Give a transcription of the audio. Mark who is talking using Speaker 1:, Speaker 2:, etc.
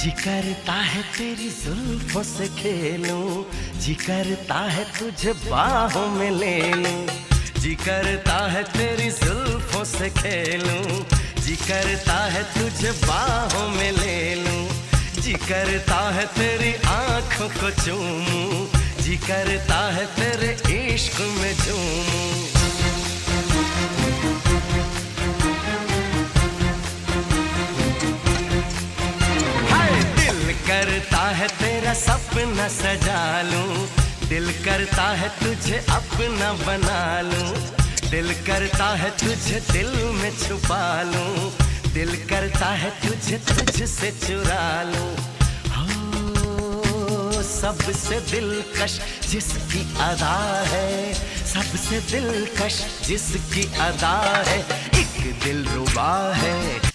Speaker 1: जी करता है तेरी जुल्फों से खेलूं, जी करता है तुझे बाहों में ले लूं। जी करता है तेरी जुल्फों से खेलूं, जी करता है तुझे बाहों में ले लूं। जी करता है तेरी आंखों को चूमूं, जी करता है तेरे इश्क में झूमूं। करता है तेरा सपना सजा लूं, दिल करता है तुझे अपना बना लूं। दिल करता है तुझे दिल में छुपा लूं, दिल करता है तुझे तुझसे चुरा लूं। हो सबसे दिलकश जिसकी अदा है, सबसे दिलकश जिसकी अदा है। एक दिलरुबा है,